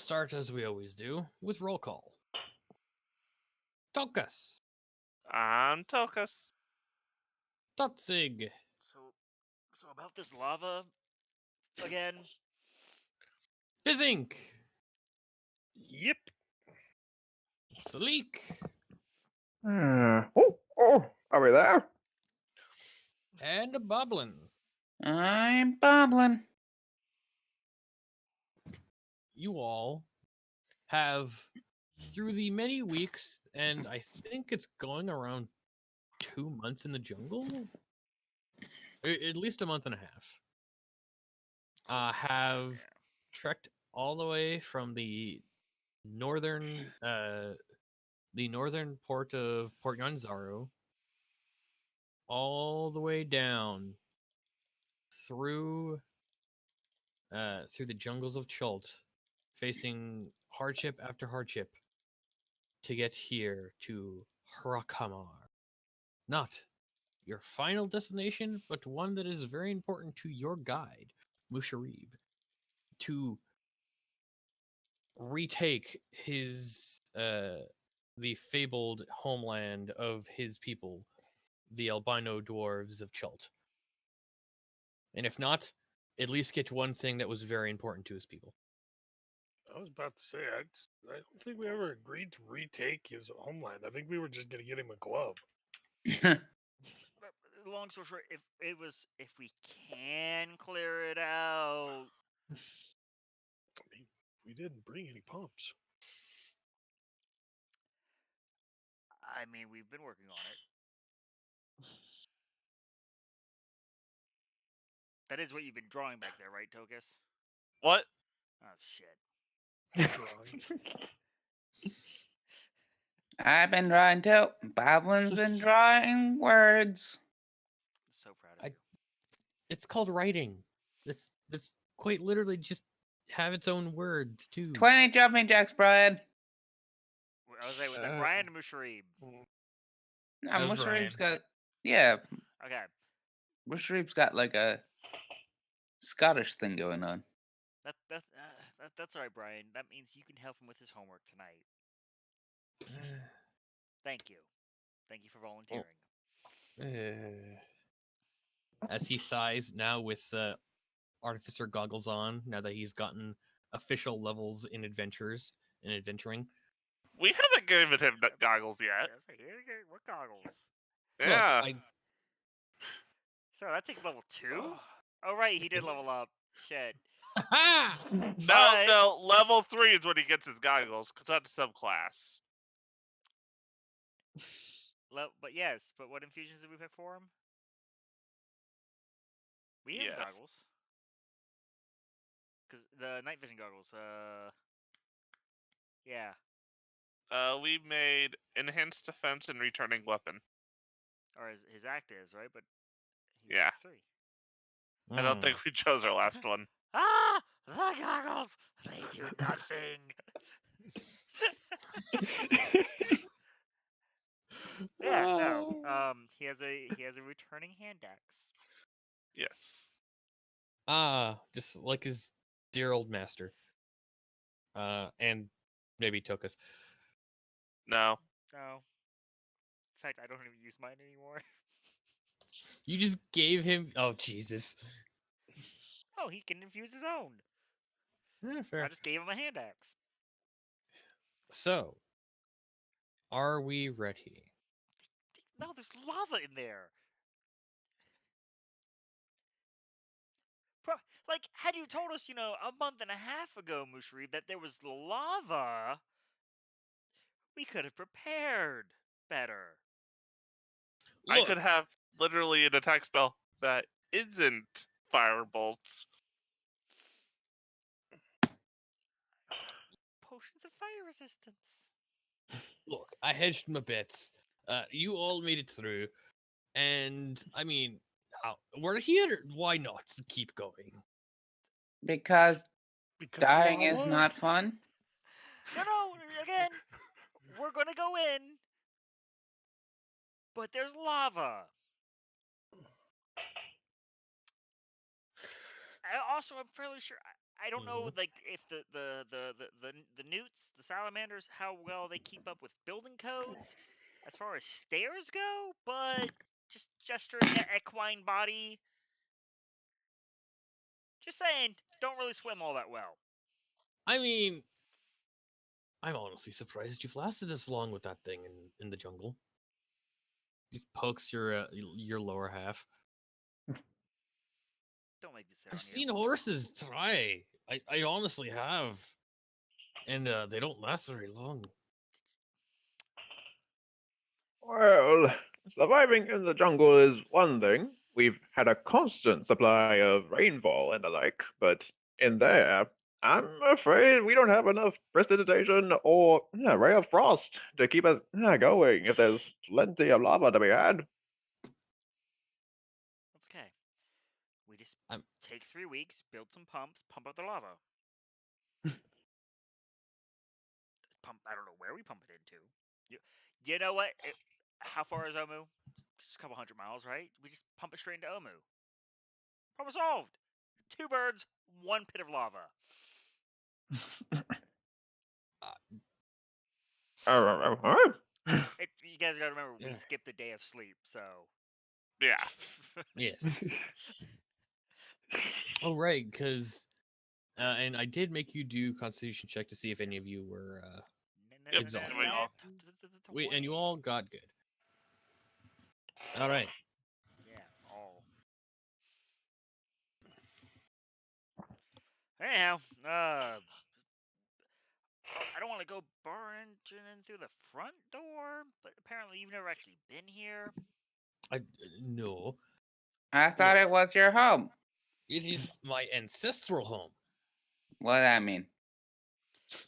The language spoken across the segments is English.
start as we always do with roll call. Tokas, I'm Tokus. Totzig, So about this lava again. Fizzink, Yep. Sleek, Are we there? and Boblin. I'm bobbling. You all have, through the many weeks, and I think it's going around 2 months in the jungle, at least a month and a half, have trekked all the way from the northern port of Port Yanzaro all the way down through the jungles of Chult, facing hardship after hardship to get here to Hrakamar. Not your final destination, but one that is very important to your guide, Musharib, to retake his the fabled homeland of his people, the albino dwarves of Chult. And if not, at least get one thing that was very important to his people. I was about to say, I don't think we ever agreed to retake his homeland. I think we were just going to get him a glove. But long story short, if we can clear it out, I mean, we didn't bring any pumps. I mean, we've been working on it. That is what you've been drawing back there, right, Tokus? What? Oh shit. Drawing. I've been drawing too. Boblin's been drawing words. So proud of you. It's called writing. That's quite literally just have its own word too. 20 jumping jacks, Brian. I was saying, was that Brian or Musharib? No, That was Musharib's Brian. got. Yeah, Okay. Musharib's got like a Scottish thing going on. That's all right, Brian. That means you can help him with his homework tonight. Thank you. Thank you for volunteering. As he sighs now with artificer goggles on, now that he's gotten official levels in adventuring. We haven't given him goggles yet. What goggles? Yeah. Look, So that takes level 2? Oh right, he did level up. Shit. No, level 3 is when he gets his goggles, because that's a subclass. But yes, but what infusions did we pick for him? We have Yes. goggles. Because the night vision goggles, yeah. We made enhanced defense and returning weapon. Or his act is, right? But he Yeah. has 3. I don't think we chose our last one. Ah! The goggles! They do nothing! Yeah, no. He has a returning hand axe. Yes. Just like his dear old master. And maybe Tokus. No. No. In fact, I don't even use mine anymore. You just gave him. Oh Jesus. Oh, he can infuse his own. Fair. I just gave him a hand axe. So, are we ready? No, there's lava in there. Like, had you told us, a month and a half ago, Musharib, that there was lava, we could have prepared better. I could have literally an attack spell that isn't fire bolts. Potions of fire resistance. Look, I hedged my bets. You all made it through, and I mean, we're here. Why not keep going? Because dying is lava? not fun. No, again, we're gonna go in, but there's lava. Also, I'm fairly sure. I don't know, like, if the newts, the salamanders, how well they keep up with building codes as far as stairs go, but just gesturing at equine body. Just saying, don't really swim all that well. I mean, I'm honestly surprised you've lasted this long with that thing in the jungle. Just pokes your lower half. Don't make me sit I've on seen you. horses try. I honestly have, and they don't last very long. Well, surviving in the jungle is one thing. We've had a constant supply of rainfall and the like, but in there, I'm afraid we don't have enough precipitation or ray of frost to keep us going if there's plenty of lava to be had. That's okay. We just I'm- take 3 weeks, build some pumps, pump up the lava. I don't know where we pump it into. You know what? How far is Omu? Just a couple 100 miles, right? We just pump it straight into Omu. Problem solved. 2 birds, 1 pit of lava. You guys gotta remember, we Yeah. skipped a day of sleep, so. Yeah. Yes. Oh right, because and I did make you do Constitution check to see if any of you were Yep, exhausted. we all- Wait, and you all got good. All right. Yeah, all. Anyhow, I don't want to go barging in through the front door, but apparently you've never actually been here. No, I thought Look. it was your home. it is my ancestral home. What does that mean?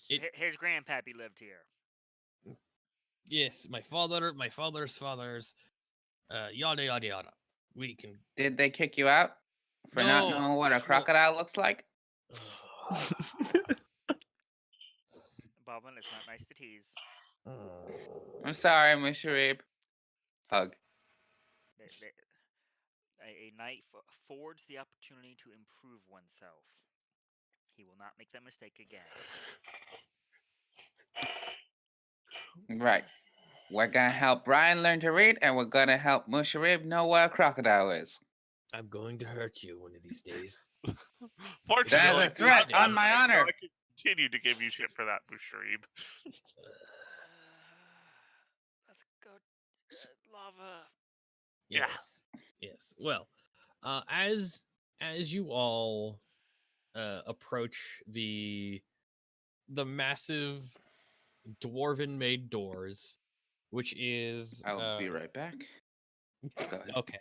His grandpappy lived here. Yes, my father's fathers, yada yada yada. We can. Did they kick you out for not No, knowing what a well- crocodile looks like? Bobbin, it's not nice to tease. I'm sorry, Musharib. Hug. A knight affords the opportunity to improve oneself. He will not make that mistake again. Right. We're gonna help Brian learn to read, and we're gonna help Musharib know what a crocodile is. I'm going to hurt you one of these days. Fortunately, a threat I'm on my not honor. gonna continue to give you shit for that, Busharib. Let's go. Lava. Yeah. Yes, yes. Well, as you all approach the massive dwarven-made doors, which is I'll be right back. Go ahead. okay.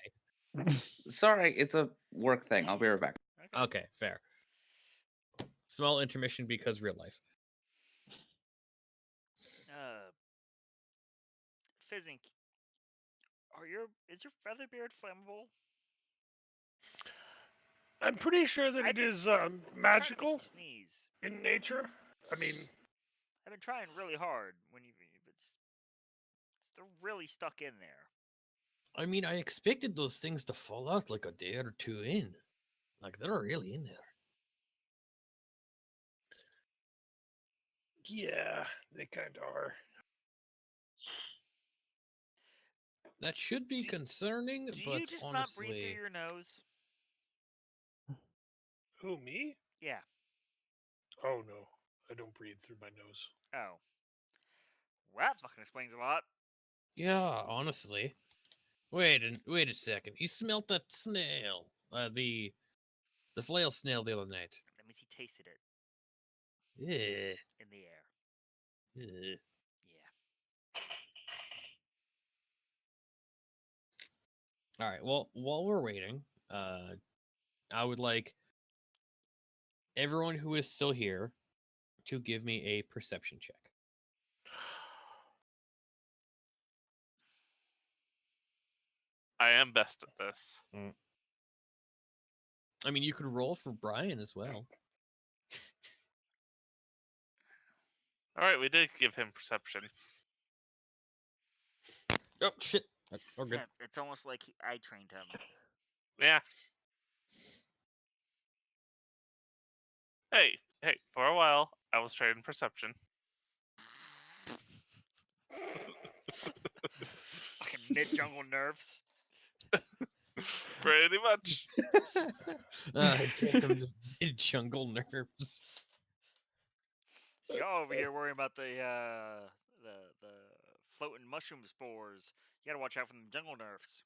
Sorry, it's a work thing. I'll be right back. Okay, fair. Small intermission because real life. Fizzink, is your feather beard flammable? I'm pretty sure that I've it been is trying to make magical you sneeze. in nature. I mean, I've been trying really hard but they're really stuck in there. I mean, I expected those things to fall out like a day or two in. Like they're really in there. yeah, they kind of are. That should be concerning, Do but you just honestly, not breathe through your nose? Who, me? Yeah. Oh no, I don't breathe through my nose. Oh. Well, that fucking explains a lot. yeah, honestly. Wait a second. You smelt that snail, the flail snail the other night. That means he tasted it Yeah. in the air. Yeah. Yeah. All right. Well, while we're waiting, I would like everyone who is still here to give me a perception check. I am best at this. I mean, you could roll for Brian as well. All right, we did give him perception. Oh shit! We're good. Yeah, it's almost like I trained him. Yeah. Hey, for a while, I was trading perception. Fucking mid-jungle nerfs. Pretty much. Damn jungle nerves. So y'all over here worrying about the floating mushroom spores. You gotta watch out for them jungle nerfs.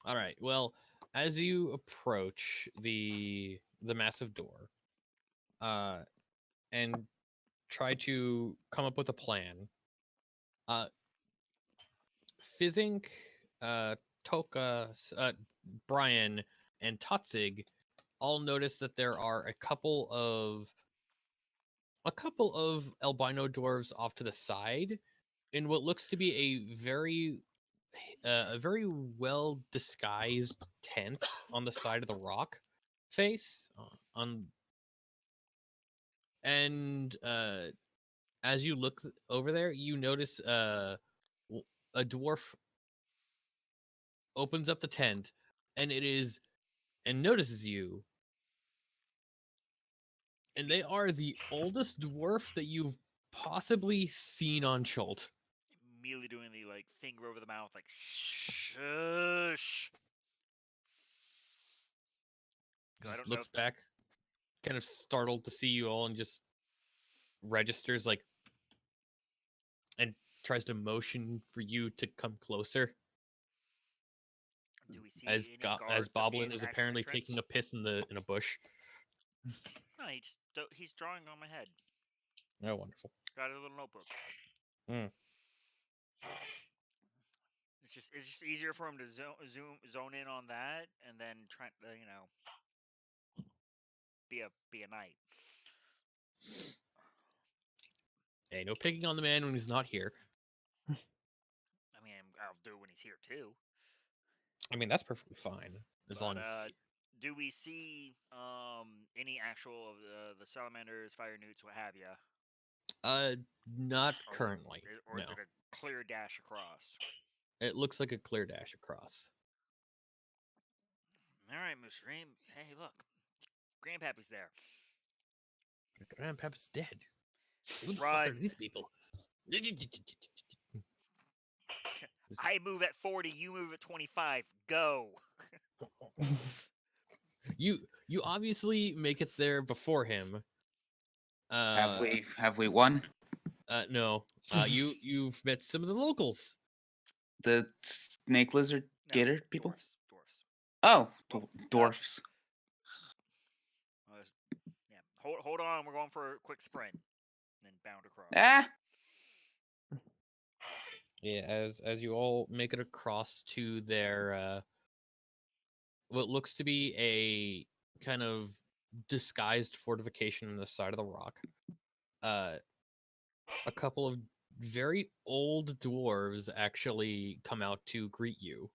All right. Well, as you approach the massive door, and try to come up with a plan, Fizzink, Toka, Brian, and Totzig all notice that there are a couple of albino dwarves off to the side in what looks to be a very well disguised tent on the side of the rock face on and as you look over there you notice a dwarf opens up the tent and notices you, and they are the oldest dwarf that you've possibly seen on Chult. Immediately doing the like finger over the mouth, like shush. I Just don't know. looks back, kind of startled to see you all, and just registers like, and tries to motion for you to come closer. Do we see As any guards as at the Boblin is access apparently entrance? taking a piss in a bush. No, he's drawing on my head. Oh, wonderful. Got a little notebook. Mm. It's just easier for him to zone in on that, and then try to be a knight. Hey, no picking on the man when he's not here. I mean, I'll do it when he's here too. I mean, that's perfectly fine as long as. Do we see any actual of the salamanders, fire newts, what have you? Not currently. Or is No, it a clear dash across? it looks like a clear dash across. All right, Mr. Ream. Hey, look, Grandpappy's there. Grandpapa's dead. Who the fuck Run. are these people? I move at 40. You move at 25. Go. You obviously make it there before him. Have we won? No. You've met some of the locals. The snake lizard No, gator people? Dwarfs. Oh, Well, dwarfs. Yeah. Hold on. We're going for a quick sprint. And then bound across. Ah! Yeah, as you all make it across to their what looks to be a kind of disguised fortification on the side of the rock. A couple of very old dwarves actually come out to greet you.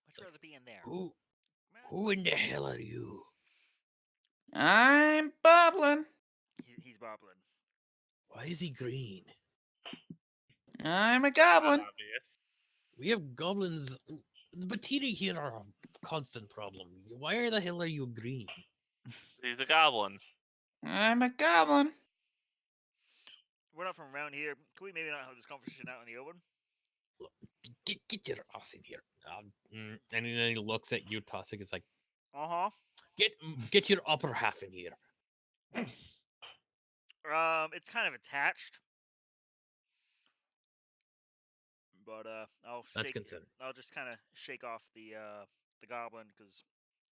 Much rather be in there. Who in the hell are you? I'm Boblin. He's bobbling. Why is he green? I'm a goblin. Obvious. We have goblins. The Batiri here are a constant problem. Why the hell are you green? He's a goblin. I'm a goblin. We're not from around here. Can we maybe not have this conversation out in the open? Get your ass in here. And then he looks at you, Tossing. It's like, Uh-huh. get your upper half in here. It's kind of attached. But That's considered. I'll just kind of shake off the goblin because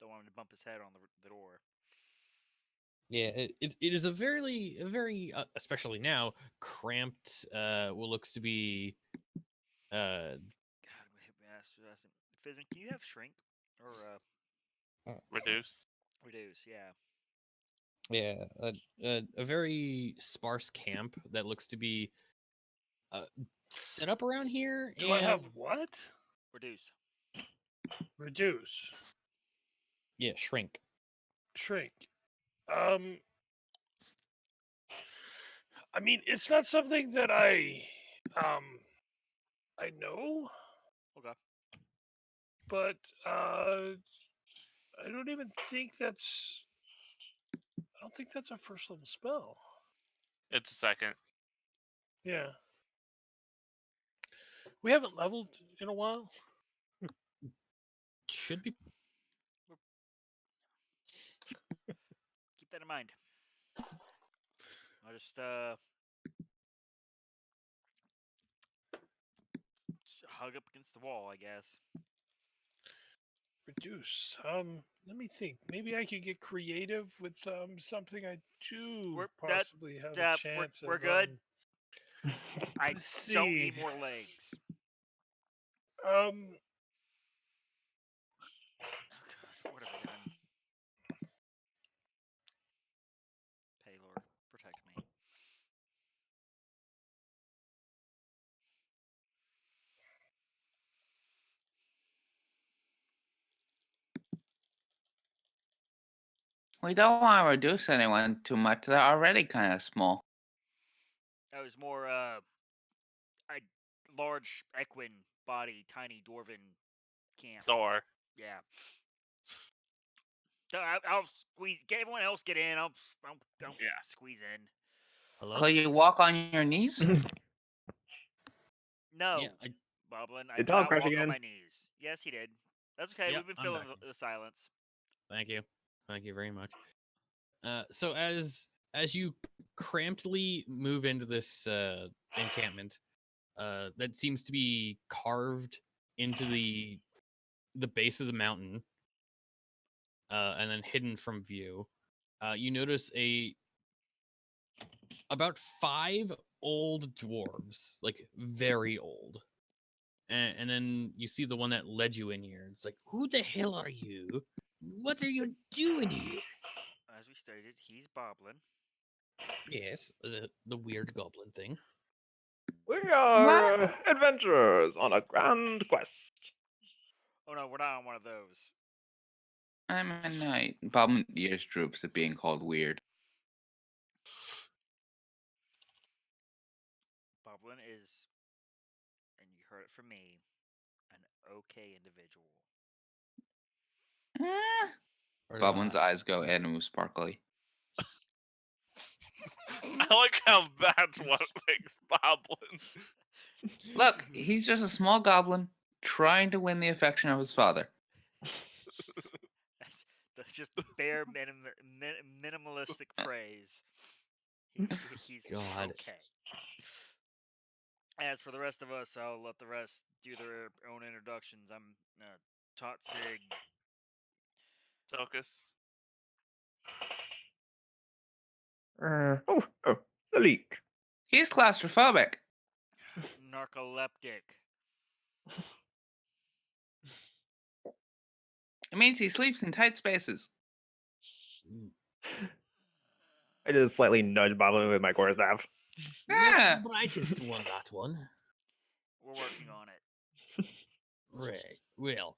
don't want him to bump his head on the door. Yeah, it is a very especially now cramped. What looks to be God, we asked Fizzin, can you have shrink or Reduce. reduce? Yeah. yeah a very sparse camp that looks to be set up around here. Do I have what? Reduce. Reduce. Yeah, shrink. Shrink. I mean, it's not something that I know, Okay. but I don't don't think that's a first level spell. It's a second. Yeah. We haven't leveled in a while. Should be. Keep that in mind. I'll just hug up against the wall, I guess. Reduce. Let me think. Maybe I could get creative with something I do possibly have a chance we're of. good. I Let's don't see. need more legs. Um, Oh God, what have I done? Paylor, protect me. We don't want to reduce anyone too much. They're already kind of small. That was more a large equine body, tiny dwarven camp. Door. Yeah. I'll squeeze. Get everyone else get in. I'll Yeah. squeeze in. Hello. Could you walk on your knees? No, Yeah. Boblin, I Did did Tom not crash walk on again? my knees. Yes, he did. That's okay. Yeah, We've been I'm filling back. the silence. Thank you. Thank you very much. So as you crampedly move into this encampment, that seems to be carved into the base of the mountain, and then hidden from view, you notice about 5 old dwarves, like very old. And then you see the one that led you in here. It's like, who the hell are you? What are you doing here? As we stated, he's Boblin. Yes, the weird goblin thing. We are adventurers on a grand quest. Oh no, we're not on one of those. I'm a knight. Bob ears droops at being called weird. Boblin is, and you heard it from me, an okay individual. Boblin's eyes go animal sparkly. I like how that's what makes Boblin. Look, he's just a small goblin trying to win the affection of his father. That's just bare minimalistic praise. He's God. okay. As for the rest of us, I'll let the rest do their own introductions. I'm Totsig. Tokus. Oh, Salik. He's claustrophobic. Narcoleptic. It means he sleeps in tight spaces. I just slightly nudge Boblin with my quarterstaff. Not Yeah. the brightest one, that one. We're working on it. Right. Well,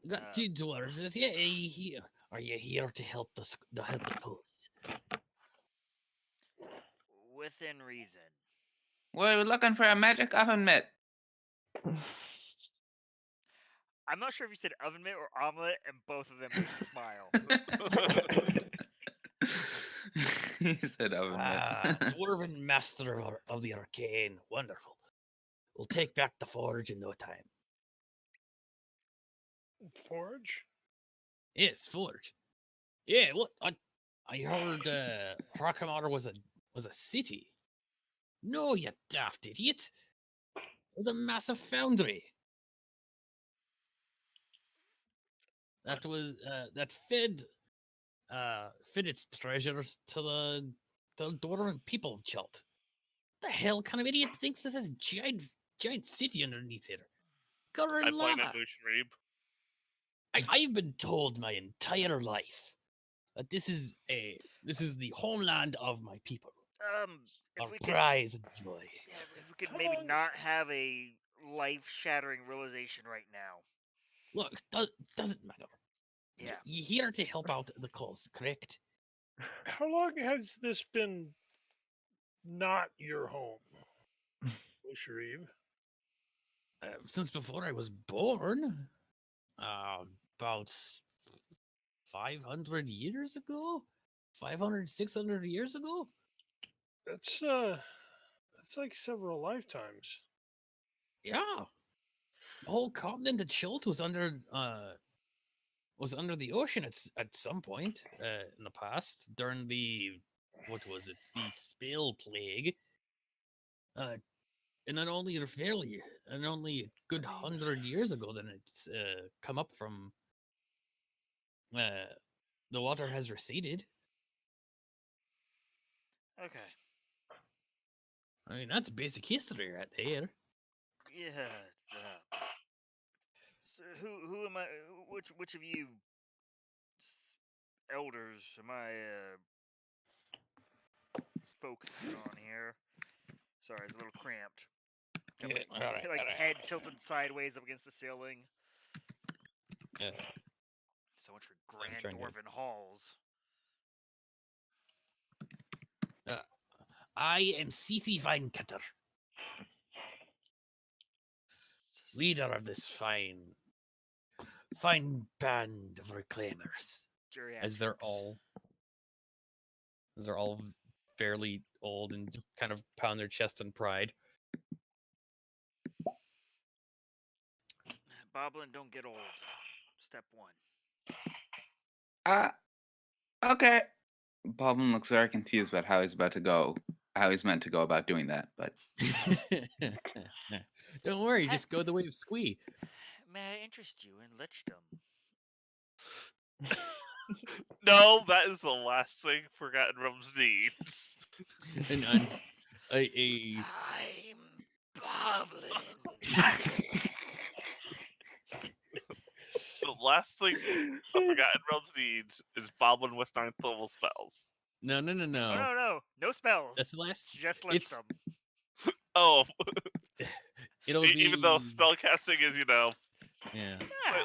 got 2 dwarves. Yeah, here. Are you here to help the cause? Within reason. We're looking for a magic oven mitt. I'm not sure if you said oven mitt or omelet, and both of them made me smile. He said oven mitt. Dwarven master of the arcane. Wonderful. We'll take back the forge in no time. Forge? Yes, forge. Yeah, what? I heard Hrakamar was a city. No, you daft idiot. It was a massive foundry. That fed its treasures to the dwarven people of Chult. What the hell kind of idiot thinks there's a giant city underneath here? Covered I in point lava. at Mushrib. I've been told my entire life that this is the homeland of my people. If Our we could, prize and joy. if we could How maybe long- not have a life-shattering realization right now. Look, doesn't matter. Yeah. You're here to help out the cause, correct? How long has this been not your home, Sharif? Since before I was born, about 500 years ago. 500, 600 years ago? That's like several lifetimes. Yeah. The whole continent of Chult was under the ocean at some point in the past during the what was it? The Spale Plague. And then only a good 100 years ago, then it's come up from the water has receded. Okay. I mean, that's basic history right there. Yeah. So who am I? Which of you elders am I focusing on here? Sorry, it's a little cramped. Got my head tilted sideways up against the ceiling. So much for grand dwarven halls. I am Seethy Vinecutter, leader of this fine band of reclaimers. As they're all fairly old and just kind of pound their chest in pride. Boblin, don't get old. Step 1. Okay. Boblin looks very confused about how he's meant to go about doing that, but don't worry, just go the way of Squee. May I interest you in lichdom? No, that is the last thing Forgotten Realms needs. I'm Boblin. The last thing a Forgotten Realms needs is Boblin with 9th level spells. No. Oh, no spells. That's the last. Just lichdom. Oh, it'll be even though spellcasting is,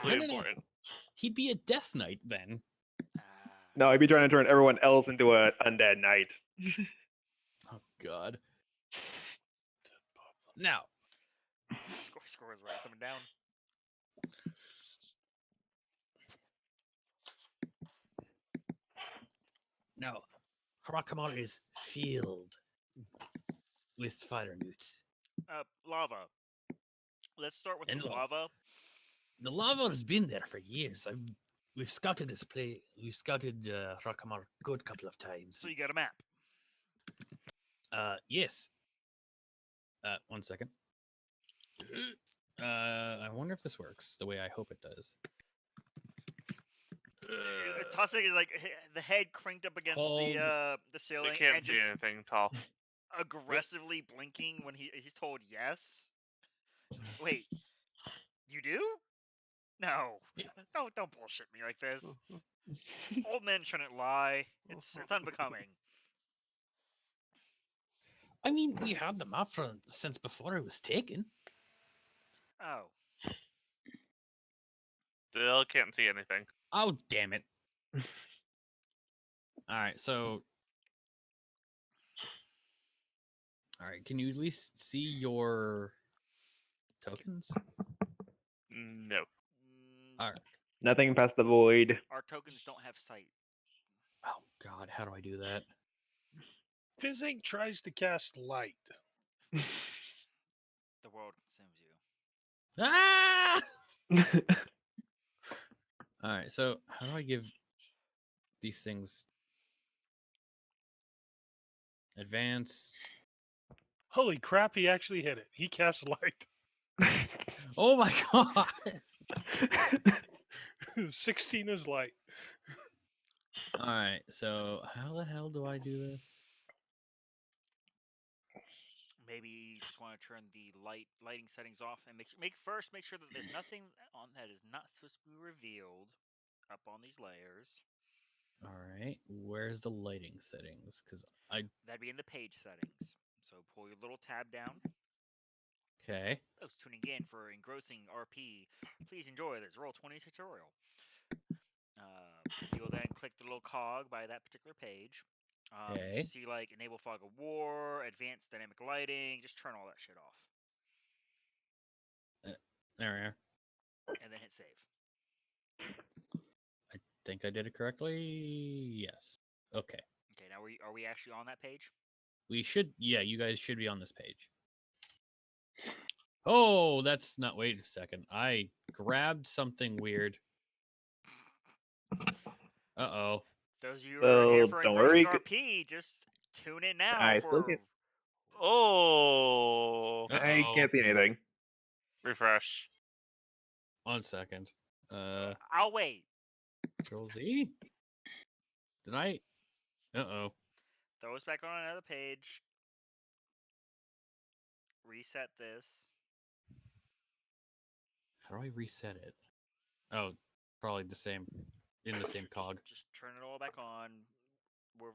slightly important. He'd be a Death Knight then. No, I'd be trying to turn everyone else into an undead knight. Oh God. Now. Scores right, something down. Now, Harakamar is filled with fire newts. Lava. Let's start with the lava. The lava has been there for years. We've scouted this place. We've scouted Harakamar a good couple of times. So you got a map? Yes. 1 second. I wonder if this works the way I hope it does. Tossic is like the head cranked up against the ceiling. They can't see anything tall. Aggressively blinking when he's told yes. Wait, you do? No, don't bullshit me like this. Old men shouldn't lie. It's unbecoming. I mean, we had the map since before it was taken. Oh. Still can't see anything. Oh, damn it. Alright, so... Alright, can you at least see your tokens? No. Alright. Nothing past the void. Our tokens don't have sight. Oh God, how do I do that? Fizzink tries to cast light. The world consumes you. Ah! Alright, so how do I give these things advance? Holy crap, he actually hit it. He cast light. Oh my God! 16 is light. Alright, so how the hell do I do this? Maybe you just want to turn the lighting settings off and make sure that there's nothing on that is not supposed to be revealed up on these layers. Alright, where's the lighting settings? That'd be in the page settings. So pull your little tab down. Okay. Those tuning in for engrossing RP, please enjoy this Roll20 tutorial. You'll then click the little cog by that particular page. Okay. See like enable fog of war, advanced dynamic lighting, just turn all that shit off. There we are. And then hit save. I think I did it correctly. Yes. Okay. Okay, now are we actually on that page? We should. Yeah, you guys should be on this page. Oh, that's not. Wait a second. I grabbed something weird. Uh-oh. Those of you who are here for don't Engrossing worry. RP, just tune in now I for. still can't. Oh. I can't see anything. Refresh. 1 second. I'll wait. Control Z? Did I? Uh-oh. Throw us back on another page. Reset this. How do I reset it? Oh, probably the same. In the same cog. Just turn it all back on. We're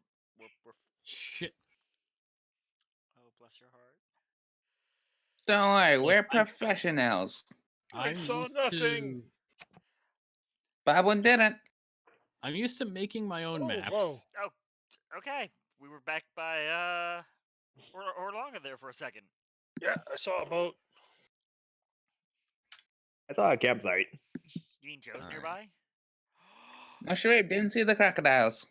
Shit. Oh, bless your heart. Don't worry, Look, we're professionals. I saw used nothing. Bob one didn't. I'm used to making my own Oh, maps. whoa. Oh, okay. We were back by Orlonga there for a second. Yeah, I saw a boat. I saw a campsite. You mean Joe's Alright. nearby? Mushroom didn't see the crocodiles.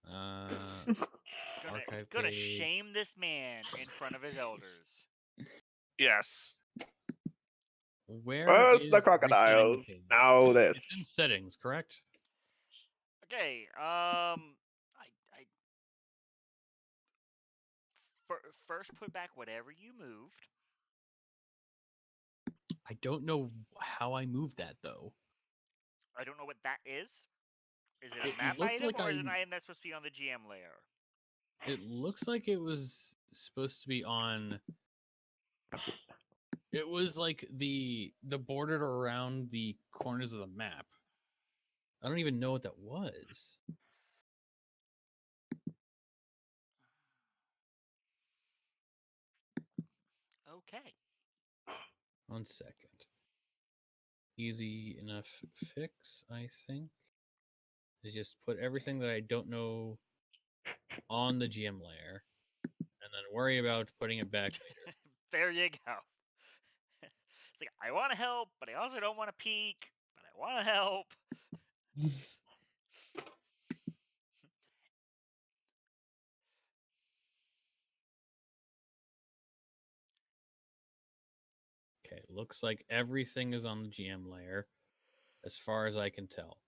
Archive Gonna page. shame this man in front of his elders. Yes. Where First is the resetting crocodiles, page? now this. It's in settings, correct? Okay. First put back whatever you moved. I don't know how I moved that though. I don't know what that is. Is it a It map looks item like or is it an item that's supposed to be on the GM layer? It looks like it was supposed to be on. It was like the bordered around the corners of the map. I don't even know what that was. Okay. 1 second. Easy enough fix, I think. Is just put everything that I don't know on the GM layer, and then worry about putting it back later. There you go. It's like I want to help, but I also don't want to peek, but I want to help. Okay, looks like everything is on the GM layer, as far as I can tell.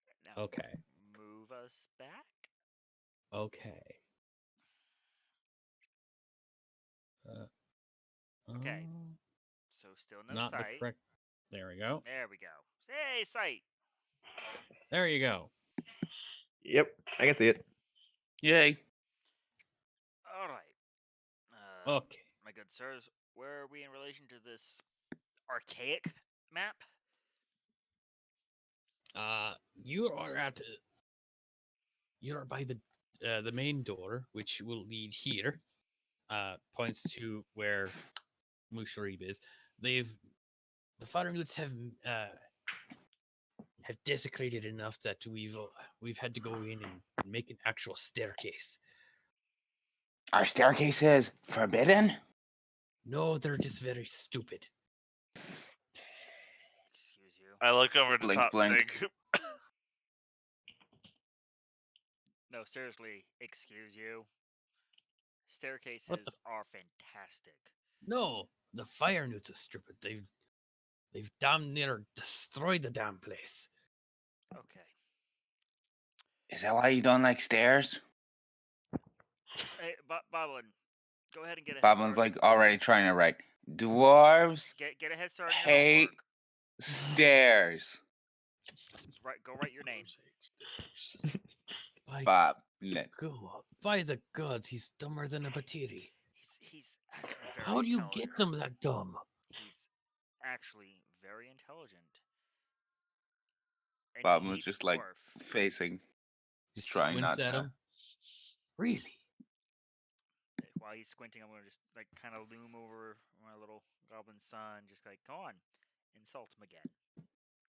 Okay. Now Okay. move us back. Okay. Okay. So still no Not sight. the correct. There we go. There we go. Hey, sight. There you go. Yep, I can see it. Yay. All right. Okay. My good sirs, where are we in relation to this archaic map? You are at. You are by the main door, which will lead here. Points to where Musharib is. The fire newts have desecrated enough that we've had to go in and make an actual staircase. Our staircase is forbidden? No, they're just very stupid. Excuse you. I look over to Blink, top blink. Sig. No, seriously, excuse you. Staircases are fantastic. No, the fire newts are stupid. They've damn near destroyed the damn place. Okay. Is that why you don't like stairs? Hey, Boblin, go ahead and get a head Boblin's start. like already trying to write. Dwarves Get a head start on your hate homework. stairs. Go write your name. Bob. By the gods, he's dumber than a Batiri. He's actually very How do you intelligent. get them that dumb? He's actually very intelligent. And Boblin's he's just like dwarf. facing. Just Trying squints not at to. him. Really? While he's squinting, I'm gonna just like kind of loom over my little goblin son, just like, go on, insult him again.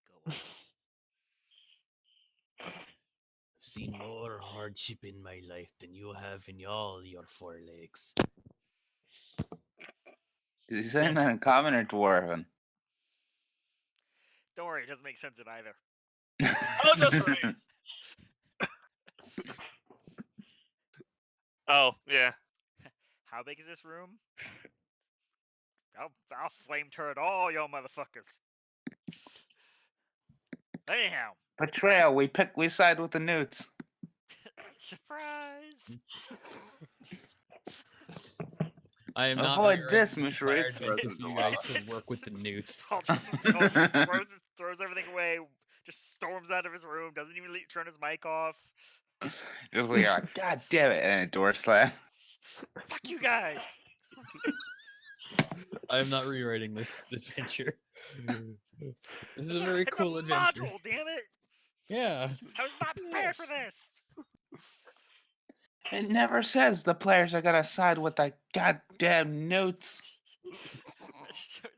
Go on. I've seen more hardship in my life than you have in all your 4 legs. Is he saying that in common or dwarven? Don't worry, it doesn't make sense in either. Oh, just for me. Oh, yeah. How big is this room? I'll flame turret all y'all motherfuckers. Anyhow. Betrayal. We side with the newts. Surprise! I am not Avoid rewriting this, the entire Musharif. adventure for you guys to work with the newts. Paul just throws everything away, just storms out of his room, doesn't even turn his mic off. We are like, God damn it, and a door slam. Fuck you guys! I am not rewriting this adventure. This is a very It's cool a adventure. module, damn it! Yeah. I was not prepared for this. It never says the players are gonna side with the goddamn newts.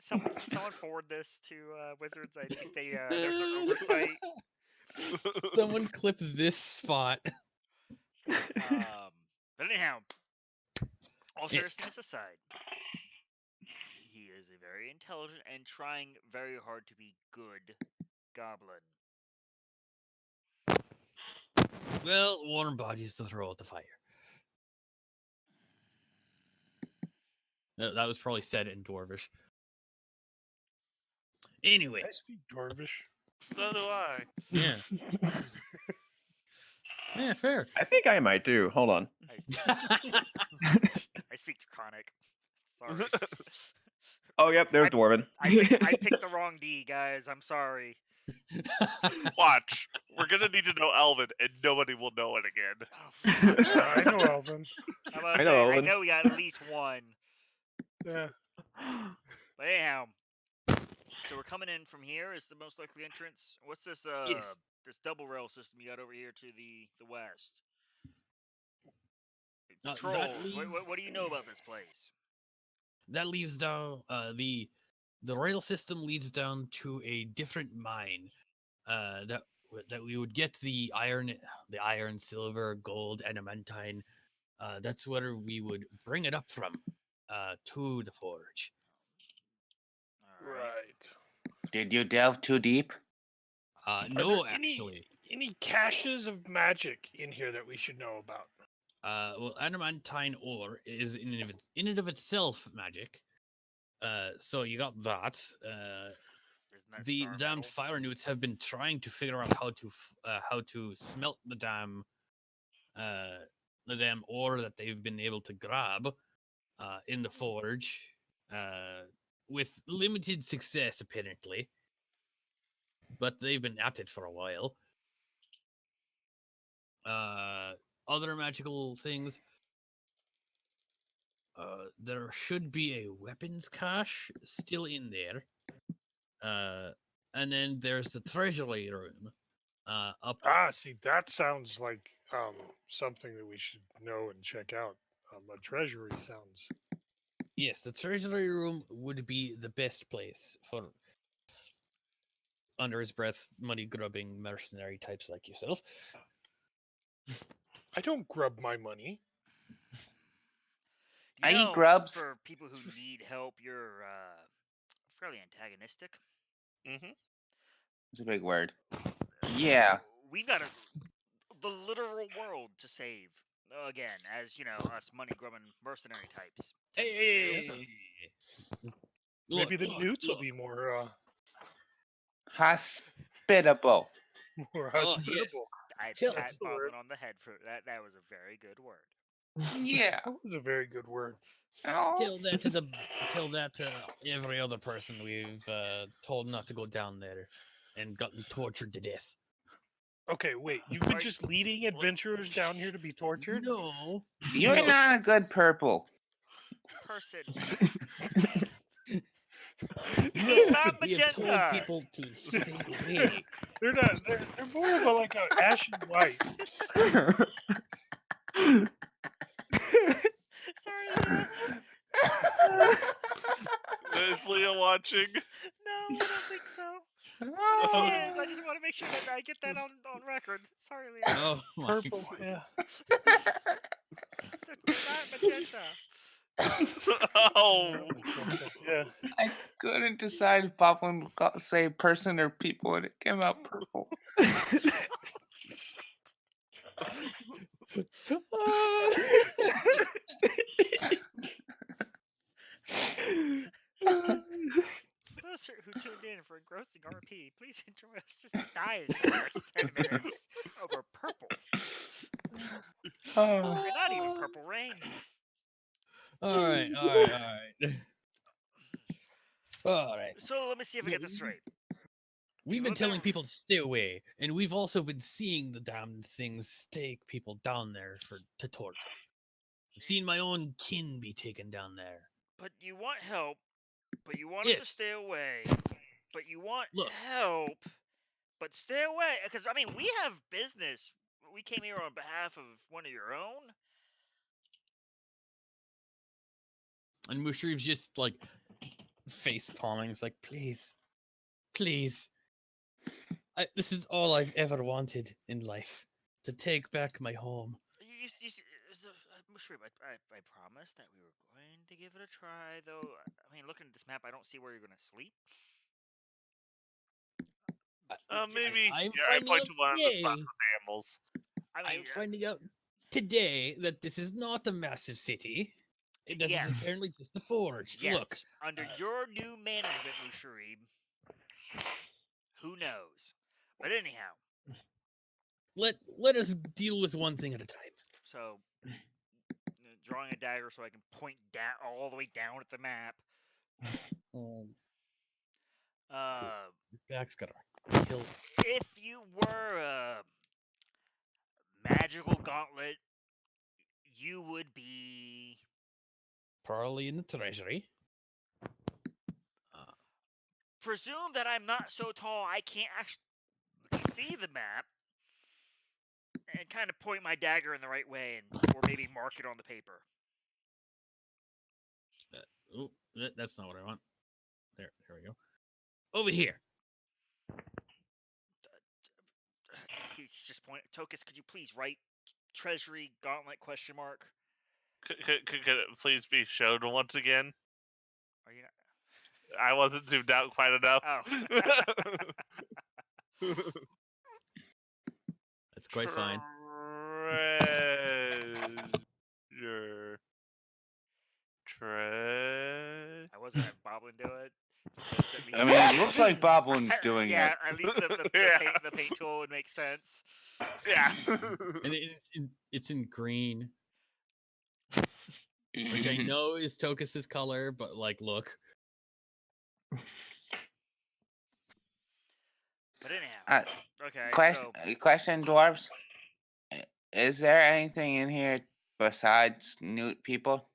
Someone forward this to Wizards. I think there's an oversight. Someone clip this spot. But anyhow, all Yes. seriousness aside, he is a very intelligent and trying very hard to be good goblin. Well, warm bodies to throw out the fire. That was probably said in Dwarvish. Anyway. I speak Dwarvish. So do I. Yeah. Yeah, fair. I think I might do. Hold on. I speak Draconic. Sorry. Oh, yep, there's Dwarven. I picked the wrong D, guys. I'm sorry. Watch. We're gonna need to know Elven, and nobody will know it again. Oh, I know Elven. I know we got at least one. Yeah. But anyhow, so we're coming in from here is the most likely entrance. What's this Yes. this double rail system you got over here to the west? That Trolls. leads- What do you know about this place? That leads down the rail system leads down to a different mine. That we would get the iron, silver, gold, adamantine. That's where we would bring it up from, to the forge. All right. Right. Did you delve too deep? Are No, there actually. Any caches of magic in here that we should know about? Well, adamantine ore is in and of itself magic. So you got that. Isn't that The star damned metal? fire newts have been trying to figure out how to smelt the damn ore that they've been able to grab in the forge, with limited success apparently. But they've been at it for a while. Other magical things. There should be a weapons cache still in there. And then there's the treasury room. Up. See, that sounds like something that we should know and check out. A treasury sounds. Yes, the treasury room would be the best place for, under his breath, money grubbing mercenary types like yourself. I don't grub my money. I eat grubs. For people who need help, you're fairly antagonistic. Mm-hmm. It's a big word. Yeah. We got the literal world to save. Again, as you know, us money grubbing mercenary types. Hey. Maybe the newts will be more Hospitable. more Oh, hospitable. yes. I Chill. pat Boblin on the head for that. That was a very good word. Yeah. That was a very good word. Oh. Tell that to every other person we've told not to go down there and gotten tortured to death. Okay, wait. You've been just leading adventurers down here to be tortured? No. You're not a good purple. Person. No, not we have told magenta. people to stay away. They're not. They're more of like a ashen white. Sorry, Leah. Is Leah watching? No, I don't think so. Oh. She is. I just want to make sure that I get that on record. Sorry, Leah. Oh my Purple, yeah. They're not magenta. Oh. Yeah. I couldn't decide if Boblin would say person or people, and it came out purple. Those who tuned in for engrossing RP, please enjoy us just dying for the next 10 minutes over purple. Oh. And not even purple rain. All right. All right. So let me see if I get this straight. We've been look telling at- people to stay away, and we've also been seeing the damned things take people down there to torture. I've seen my own kin be taken down there. But you want help, but you want us to Yes. stay away, but you want Look. help, but stay away. Because, I mean, we have business. We came here on behalf of one of your own. And Mushrif's just like face palming. It's like, please, please. This is all I've ever wanted in life. To take back my home. Mushrif, I promised that we were going to give it a try, though. I mean, looking at this map, I don't see where you're going to sleep. Maybe. I'm I finding point out to one of the today. spots with animals. I'm finding out today that this is not a massive city. This Yes. is apparently just a forge. Yes. Look, Under your new management, Mushrif, who knows? But anyhow. Let us deal with one thing at a time. So, drawing a dagger so I can point down all the way down at the map. Back's gotta kill. If you were a magical gauntlet, you would be Probably in the treasury. Presume that I'm not so tall I can't actually see the map, and kind of point my dagger in the right way, or maybe mark it on the paper. That's not what I want. There we go. Over here. He's just pointing. Tokus, could you please write Treasury Gauntlet ? Could it please be shown once again? Are you not? I wasn't zoomed out quite enough. Oh. That's quite fine. I wasn't having Boblin do it. I mean, it looks like Boblin's doing yeah, it. at least the paint tool would make sense. Yeah. And it's in green. Which I know is Tokus's color, but like, look. But anyhow, okay. Question, dwarves. Is there anything in here besides newt people?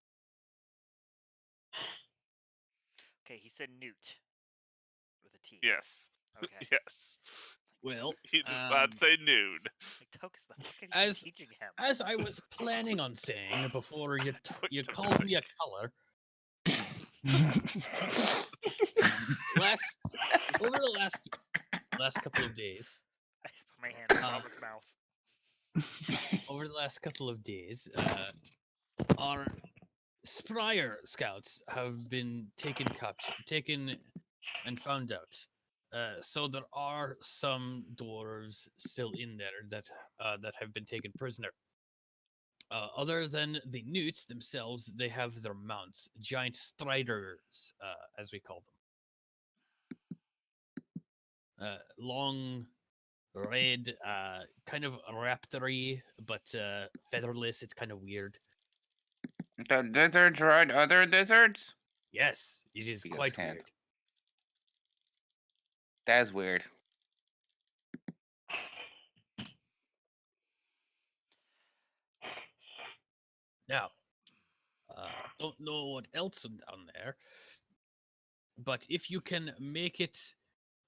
Okay, he said newt with a T. Yes. Okay. Yes. Well, he did not say nude. Like, Tokus, the fuck are you teaching him? As I was planning on saying before you called me a color. Over the last couple of days. I just put my hand in Boblin's mouth. Over the last couple of days, our Spryer scouts have been taken and found out. So there are some dwarves still in there that have been taken prisoner. Other than the newts themselves, they have their mounts, giant striders, as we call them. Long, red, kind of raptory, but featherless. It's kind of weird. The lizards ride other lizards? Yes, it is quite weird. That's weird. Now, don't know what else down there, but if you can make it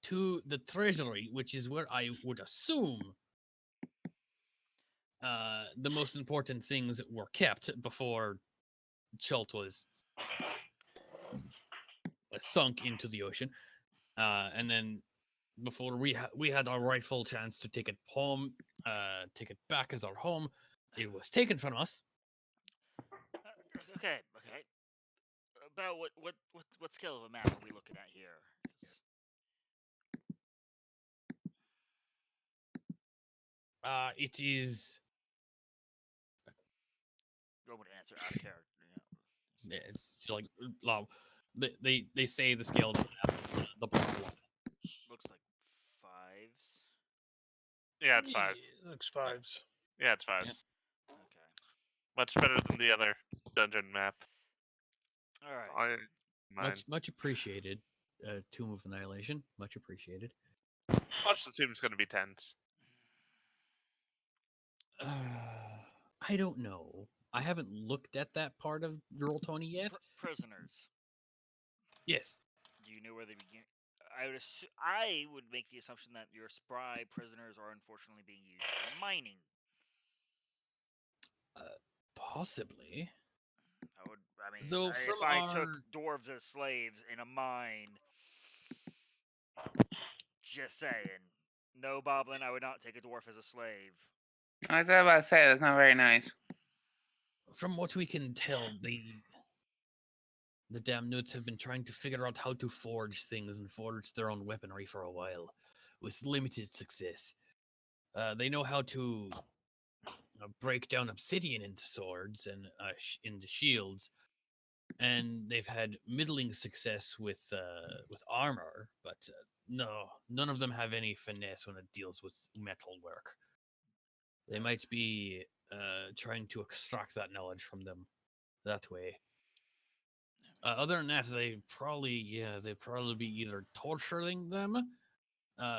to the treasury, which is where I would assume the most important things were kept before Chult was sunk into the ocean, and then before we had our rightful chance to take it home, take it back as our home, it was taken from us. Okay. Bell, what scale of a map are we looking at here? It is. Nobody answer out of character. Yeah, it's like well, they say the scale of the bottom line. Looks like 5s. Yeah, it's 5s. Looks 5s. Yeah, it's 5s. Okay. Much better than the other dungeon map. All right. Much appreciated. Tomb of Annihilation, much appreciated. Watch the tomb's going to be 10s. I don't know. I haven't looked at that part of Roll20 yet. Prisoners. Yes. Do you know where they begin? I would make the assumption that your spry prisoners are unfortunately being used for mining. Possibly. I mean, Though if I took dwarves as slaves in a mine, just saying. No, Boblin, I would not take a dwarf as a slave. I was about to say that's not very nice. From what we can tell, the damn nuts have been trying to figure out how to forge things and forge their own weaponry for a while, with limited success. They know how to break down obsidian into swords and into shields, and they've had middling success with armor, but no, none of them have any finesse when it deals with metal work. They might be trying to extract that knowledge from them that way. Other than that, they'd probably be either torturing them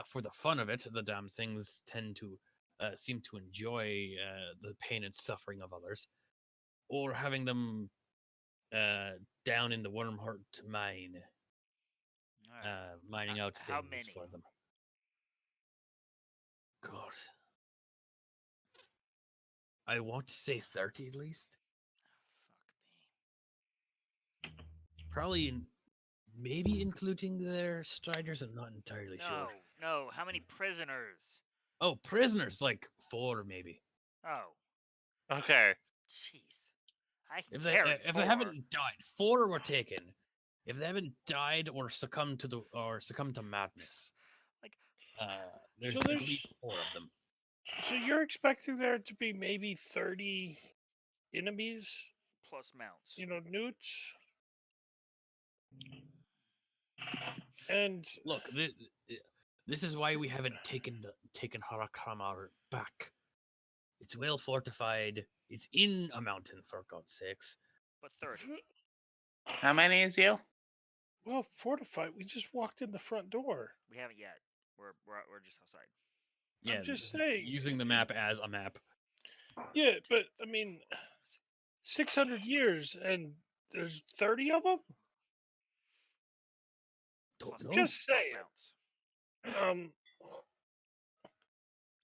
for the fun of it. The damn things tend to seem to enjoy the pain and suffering of others, or having them down in the Wormheart mine, mining out How things many? for them. God, I want to say 30 at least. Fuck me. Probably maybe including their striders. I'm not entirely sure. No. How many prisoners? Oh, prisoners, like 4 maybe. Oh. Okay. Jeez. I If carried they 4. haven't died, 4 were taken. If they haven't died or succumbed to madness, Like, there's at least 4 of them. So you're expecting there to be maybe 30 enemies? Plus mounts. Newts? And look, this is why we haven't taken Harakramar back. It's well fortified. It's in a mountain, for God's sakes. But 30. How many is you? Well, fortified. We just walked in the front door. We haven't yet. We're just outside. Yeah, I'm just saying. Using the map as a map. Yeah, but I mean, 600 years and there's 30 of them. Just saying.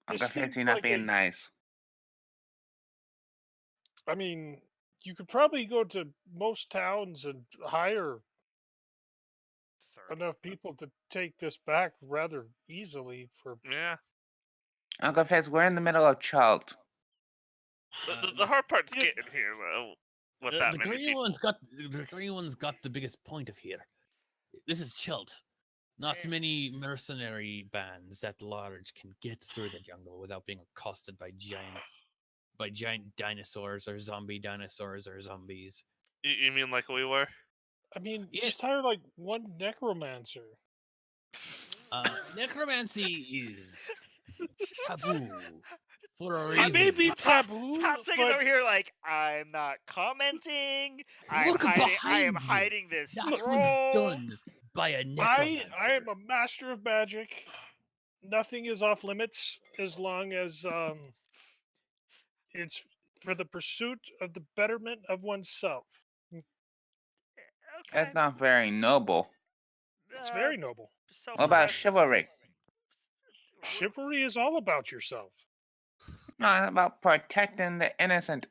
Uncle Fancy not being nice. I mean, you could probably go to most towns and hire 30. enough people to take this back rather easily for. Yeah. Uncle Fitz, we're in the middle of Chult. The hard part's getting here, though. With that the many green people. one's got the biggest point of here. This is Chult. Not many mercenary bands that large can get through the jungle without being accosted by giant dinosaurs or zombie dinosaurs or zombies. You mean like we were? I mean, Yes. just hire like one necromancer. Necromancy is taboo for a It reason. may be taboo, Toxic is over here like, I'm not commenting. I am hiding this That scroll. was done by a necromancer. I am a master of magic. Nothing is off limits as long as it's for the pursuit of the betterment of oneself. Okay. That's not very noble. It's very noble. What about chivalry? Chivalry is all about yourself. No, it's about protecting the innocent.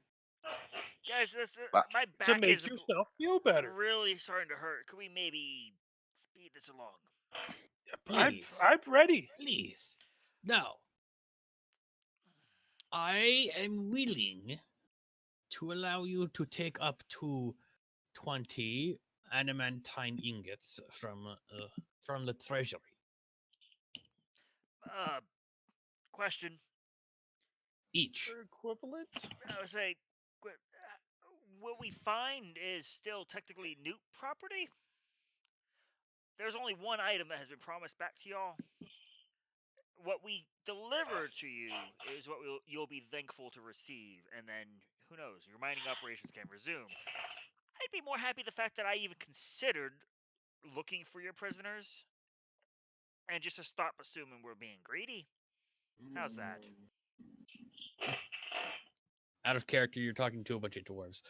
Guys, my back to make is yourself feel better. Really starting to hurt. Could we maybe speed this along? Please. I'm ready. Please. Now, I am willing to allow you to take up to 20 adamantine ingots from the treasury. Question. Each. Equivalent? I would say, what we find is still technically Newt property. There's only one item that has been promised back to y'all. What we deliver to you is what you'll be thankful to receive, and then who knows, your mining operations can resume. I'd be more happy the fact that I even considered looking for your prisoners, and just to stop assuming we're being greedy. How's that? Out of character, you're talking to a bunch of dwarves.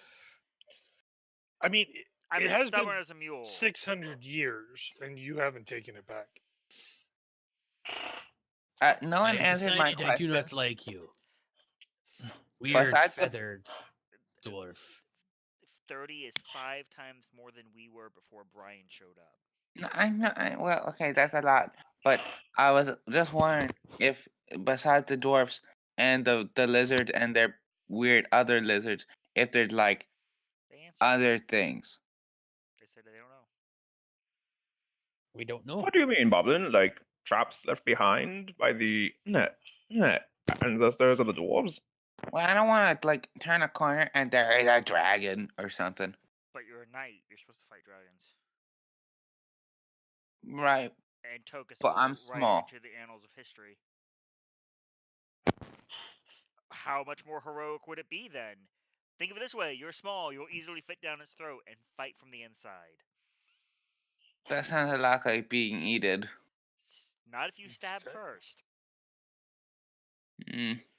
I mean, I'm it as has stubborn been as a mule. 600 years, and you haven't taken it back. No one I have answered my decided I do question. not like you. Weird, Besides the- feathered dwarf. 30 is 5 times more than we were before Brian showed up. No, I know. Well, okay, that's a lot. But I was just wondering if, besides the dwarfs and the lizards and their weird other lizards, if there's like They answered. other things. They said they don't know. We don't know. What do you mean, Boblin? Like traps left behind by the ancestors of the dwarves? Well, I don't want to like turn a corner and there is a dragon or something. But you're a knight. You're supposed to fight dragons. Right. And Tokus But I'm will write small. into the annals of history. How much more heroic would it be then? Think of it this way: you're small. You'll easily fit down its throat and fight from the inside. That sounds a lot like being eaten. Not if you stab Exactly. first.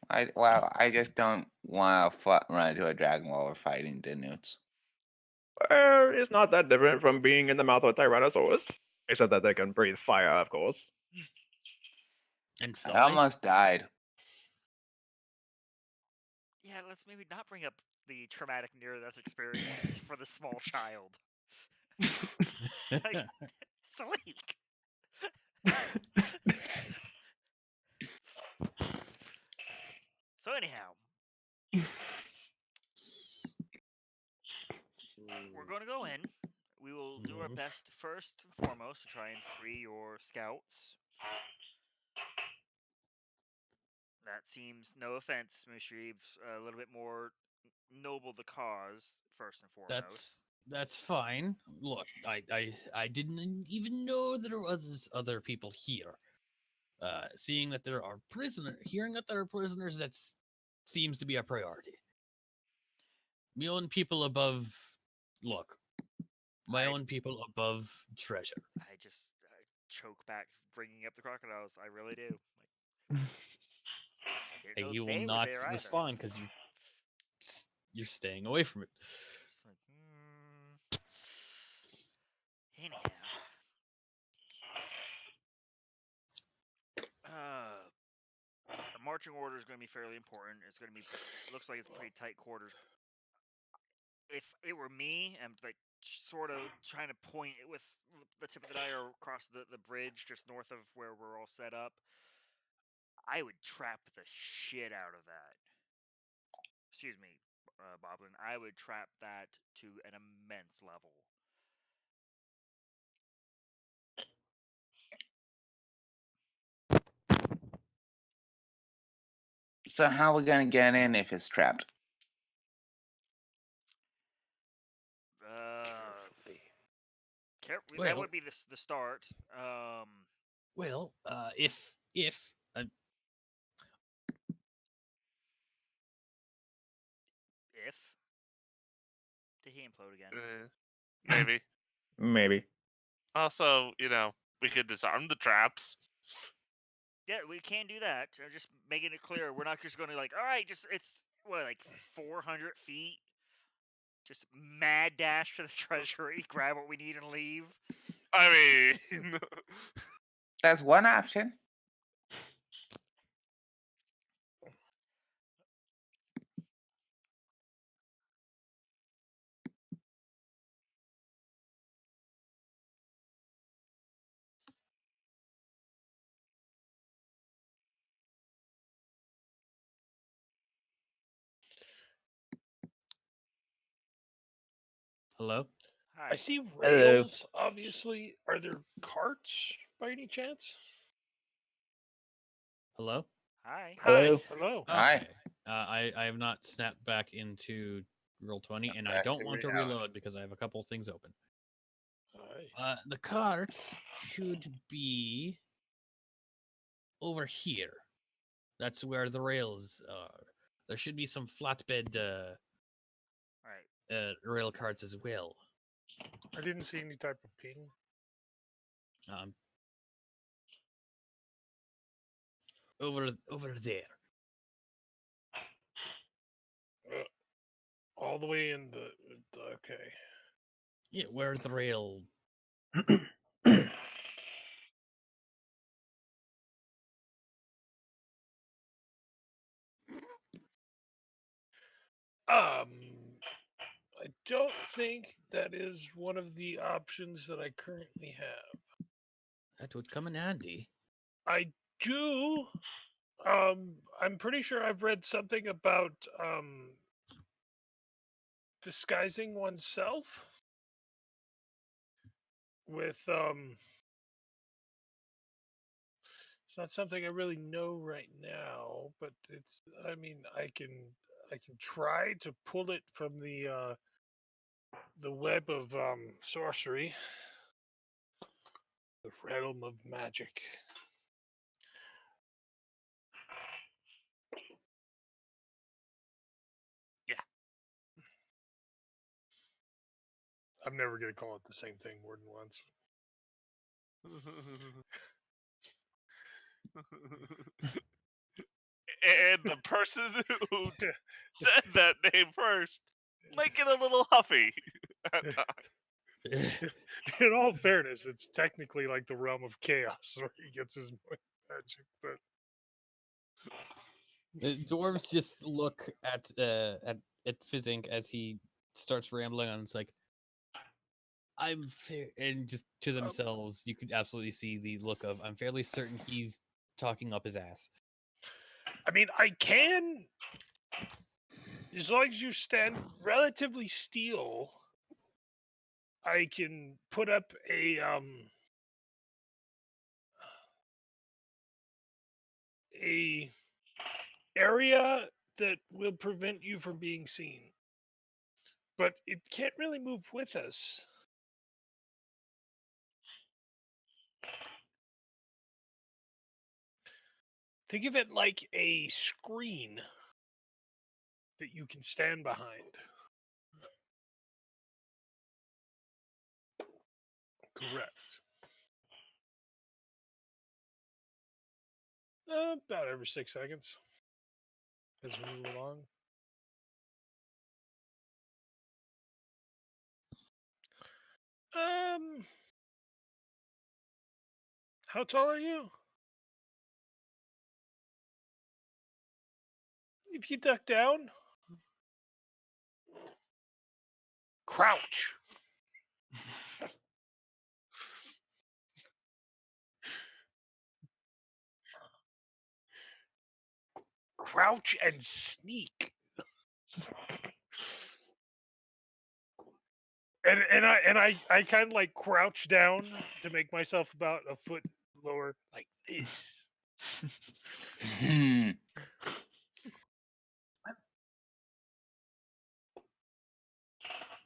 I just don't want to run into a dragon while we're fighting the newts. It's not that different from being in the mouth of a Tyrannosaurus. Except that they can breathe fire, of course. And I fly. almost died. Yeah, let's maybe not bring up the traumatic near-death experience for the small child. Like, Salik. So anyhow, we're going to go in. We will do our best first and foremost to try and free your scouts. That seems, no offense, Mushrib's a little bit more noble the cause, first and foremost. That's fine. Look, I didn't even know that there was other people here. Seeing that there are hearing that there are prisoners, that seems to be a priority. My own people above. Look, my own people above treasure. I just choke back bringing up the crocodiles. I really do. Like, didn't know He will they were not there either. respond because you're staying away from it. Just like, Anyhow. The marching order is going to be fairly important. It's going to be, looks like it's pretty tight quarters. If it were me, I'm like sort of trying to point it with the tip of the dagger across the bridge just north of where we're all set up, I would trap the shit out of that. Excuse me, Boblin. I would trap that to an immense level. So how are we gonna get in if it's trapped? That would be the start. Well, if did he implode again? Maybe. Maybe. Also, we could disarm the traps. Yeah, we can do that. Just making it clear, we're not just going to like, all right, it's like 400 feet. Just mad dash to the treasury, grab what we need, and leave. I mean, That's one option. Hello? I see Hello. rails, obviously. Are there carts by any chance? Hello? Hi. Hello. Hello. Hi. Okay. I have not snapped back into Roll20, and I Back don't to want to reality. reload because I have a couple things open. Hi. The carts should be over here. That's where the rails are. There should be some flatbed Right. rail carts as well. I didn't see any type of ping. Um, over there. All the way in the okay. Yeah, where the rail. I don't think that is one of the options that I currently have. That would come in handy. I do. I'm pretty sure I've read something about disguising oneself with it's not something I really know right now, but it's I mean I can try to pull it from the web of sorcery, the realm of magic. Yeah. I'm never gonna call it the same thing more than once. And the person who said that name first might get a little huffy at times. In all fairness, it's technically like the realm of chaos where he gets his magic, but The dwarves just look at Fizzink as he starts rambling on. It's like, I'm fair, and just to themselves, you could absolutely see the look of, I'm fairly certain he's talking up his ass. I mean, I can, as long as you stand relatively still, I can put up a area that will prevent you from being seen. But it can't really move with us. Think of it like a screen that you can stand behind. Correct. About every 6 seconds as we move along. How tall are you? If you duck down, crouch. Crouch and sneak. And I kind of like crouch down to make myself about a foot lower, like this.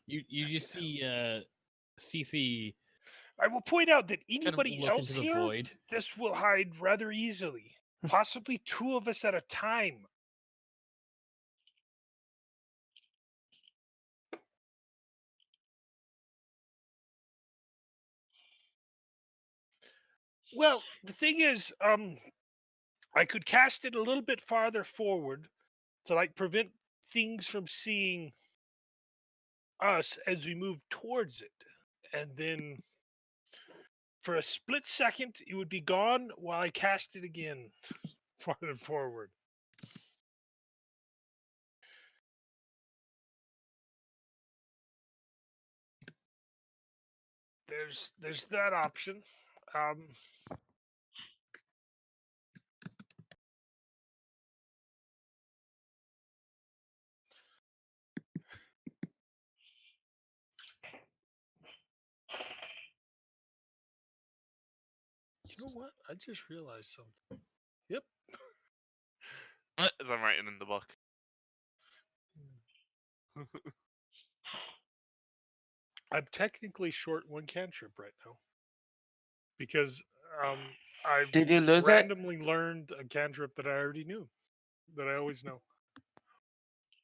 You just see Cethi I will point out that kind of anybody look else into the here, void. this will hide rather easily. Possibly two of us at a time. Well, the thing is, I could cast it a little bit farther forward to like prevent things from seeing us as we move towards it. And then for a split second, it would be gone while I cast it again farther forward. There's that option. You know what? I just realized something. Yep. As I'm writing in the book. I'm technically short one cantrip right now because I Did you lose it? randomly learned a cantrip that I already knew, that I always know.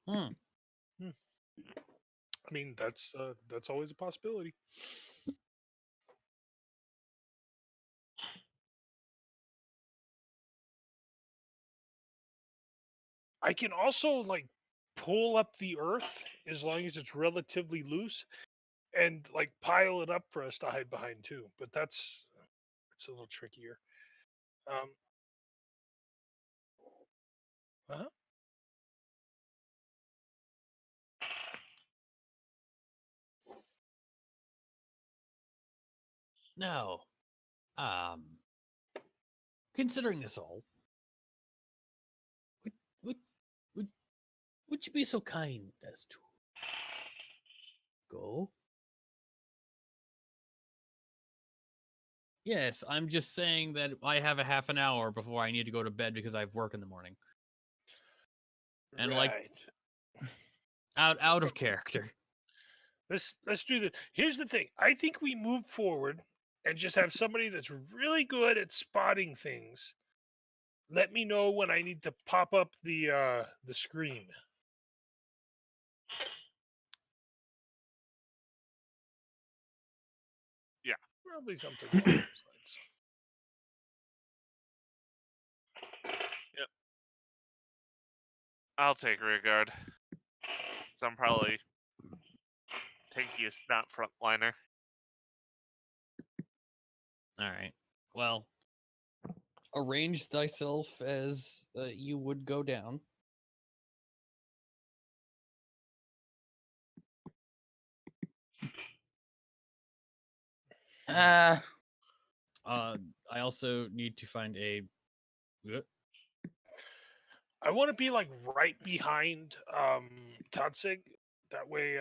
Hmm. I mean, that's always a possibility. I can also like pull up the earth as long as it's relatively loose and like pile it up for us to hide behind too. But that's a little trickier. Uh-huh. Now, considering this all, would would would, would you be so kind as to go? Yes, I'm just saying that I have a half an hour before I need to go to bed because I have work in the morning. And like Right. out of character. Let's do this. Here's the thing. I think we move forward and just have somebody that's really good at spotting things. Let me know when I need to pop up the screen. Yeah. Probably something along those lines. Yep. I'll take rear guard. So I'm probably tankiest, not frontliner. All right. Well, arrange thyself as you would go down. Uh, I also need to find a. I want to be like right behind Tatsig. That way,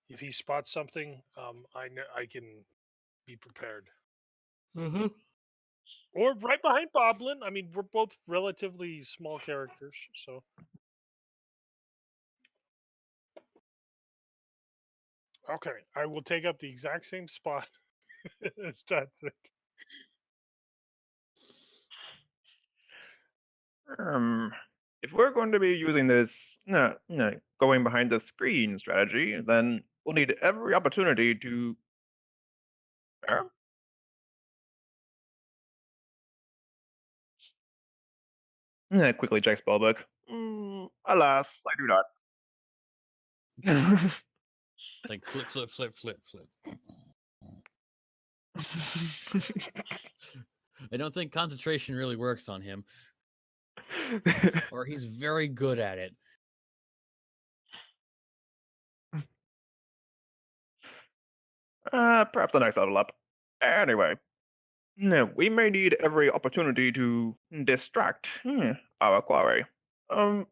if he spots something, I can be prepared. Mm-hmm. Or right behind Boblin. I mean, we're both relatively small characters, so. Okay, I will take up the exact same spot as Tatsig. If we're going to be using this, going behind the screen strategy, then we'll need every opportunity to. Uh, quickly checks spellbook. Alas, I do not. It's like flip, flip, flip, flip, flip. I don't think concentration really works on him, or he's very good at it. Perhaps the next level up. Anyway, we may need every opportunity to distract our quarry. Um,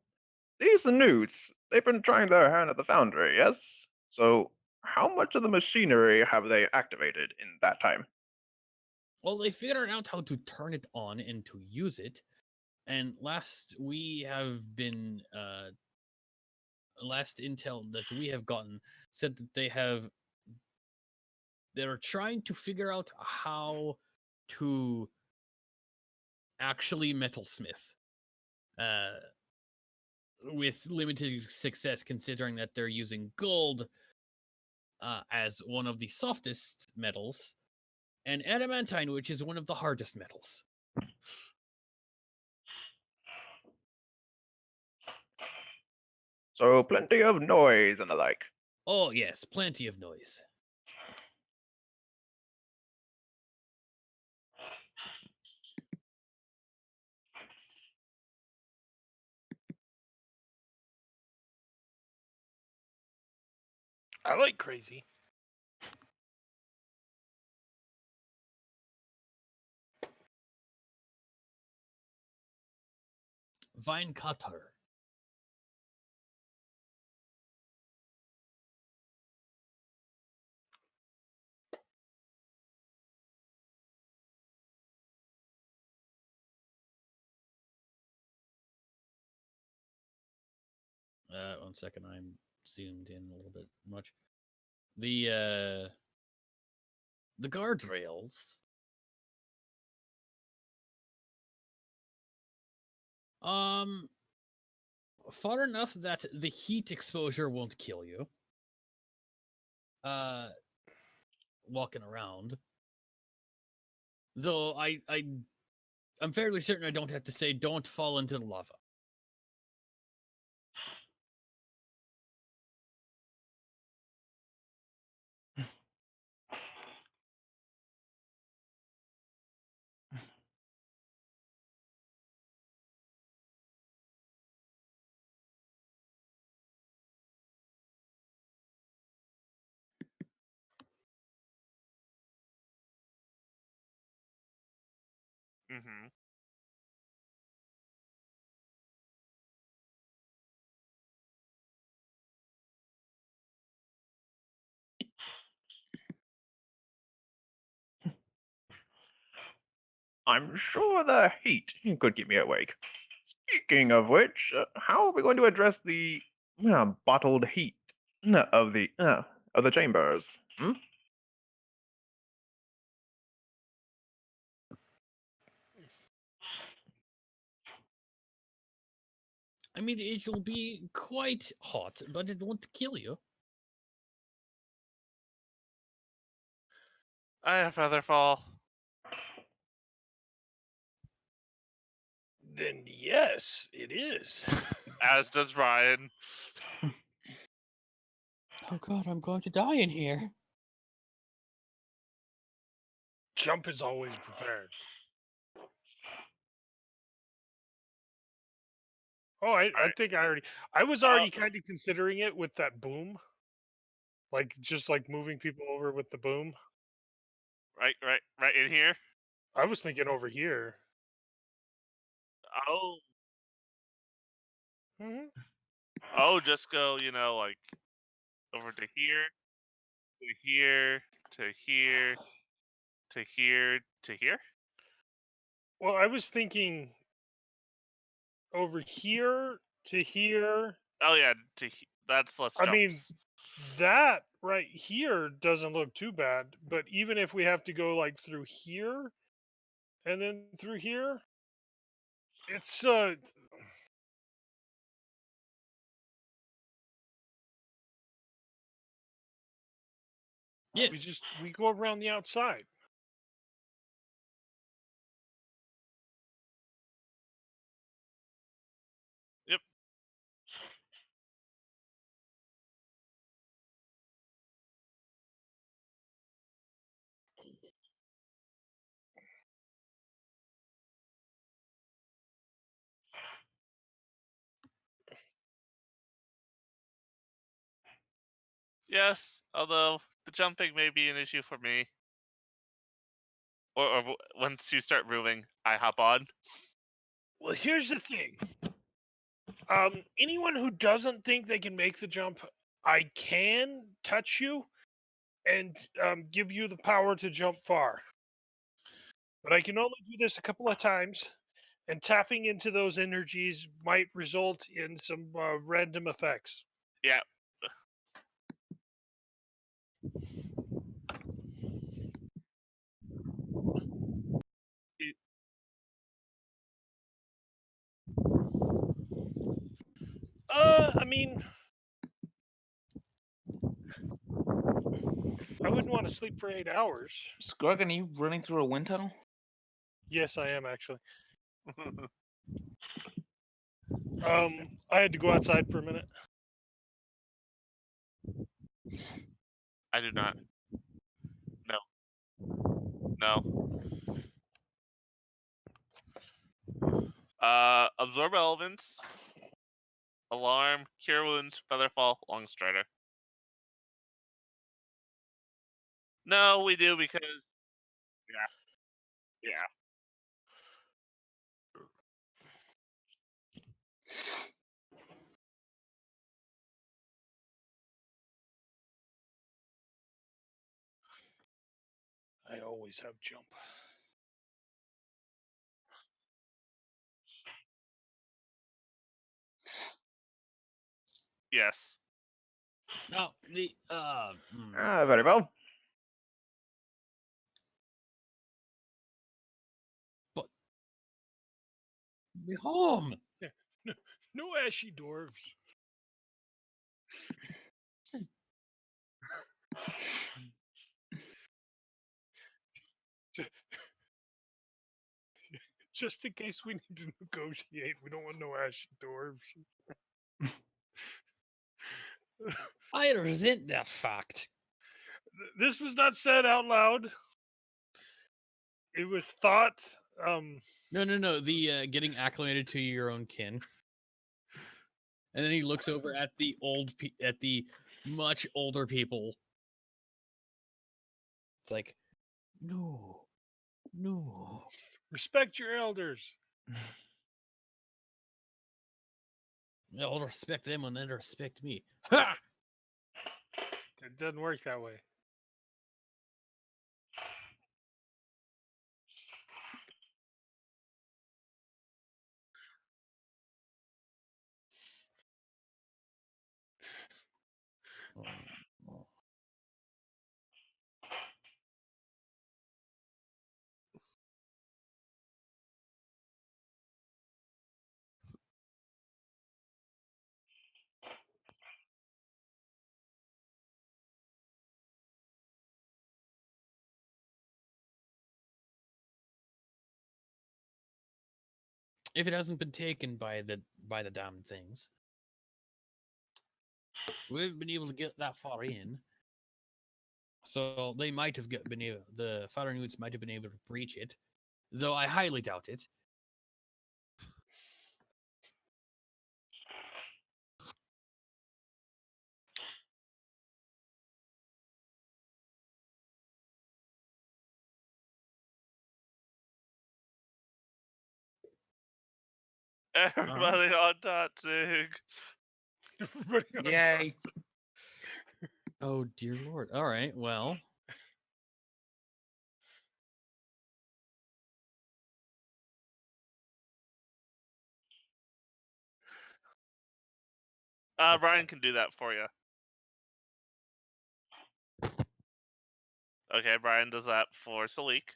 these newts, they've been trying their hand at the foundry, yes? So, how much of the machinery have they activated in that time? Well, they figured out how to turn it on and to use it. And last intel that we have gotten said that they're trying to figure out how to actually metalsmith. With limited success, considering that they're using gold as one of the softest metals, and adamantine, which is one of the hardest metals. So, plenty of noise and the like. Oh, yes, plenty of noise. I like crazy. Vine cutter. 1 second, I'm zoomed in a little bit much. The guardrails. Far enough that the heat exposure won't kill you. Walking around. Though I'm fairly certain I don't have to say don't fall into the lava. Mm-hmm. I'm sure the heat could keep me awake. Speaking of which, how are we going to address the bottled heat of the chambers? Hmm? I mean, it will be quite hot, but it won't kill you. I have Featherfall. Then yes, it is. As does Ryan. Oh god, I'm going to die in here. Jump is always prepared. Oh, I Alright. think I was already kind of considering it with that boom. Like just like moving people over with the boom. Right in here. I was thinking over here. Oh, Hmm. just go. Like over to here, to here, to here, to here, to here. Well, I was thinking over here to here. Oh yeah, that's less I mean, jumps. that right here doesn't look too bad, but even if we have to go like through here and then through here, it's Yes. we go around the outside. Yep. Yes, although the jumping may be an issue for me. Or once you start moving, I hop on. Well, here's the thing. Anyone who doesn't think they can make the jump, I can touch you and give you the power to jump far. But I can only do this a couple of times, and tapping into those energies might result in some random effects. Yeah. Y- I mean, I wouldn't want to sleep for 8 hours. Skorgan, are you running through a wind tunnel? Yes, I am actually. I had to go outside for a minute. I do not. No. No. Absorb elements, alarm, cure wounds, featherfall, long strider. No, we do because yeah. I always have jump. Yes. No, the Very well. be home. No ashy dwarves. Just in case we need to negotiate, we don't want no ashy dwarves. I resent that fact. This was not said out loud. It was thought. No. The getting acclimated to your own kin, and then he looks over at the at the much older people. It's like, no. Respect your elders. I'll respect them when they respect me. Ha! It doesn't work that way. If it hasn't been taken by the damn things, we haven't been able to get that far in. So they might have been able. The Faranoots might have been able to breach it, though I highly doubt it. Everybody on Tatsig. Everybody on Yay. Oh dear lord! All right, well, Brian can do that for you. Okay, Brian does that for Salik.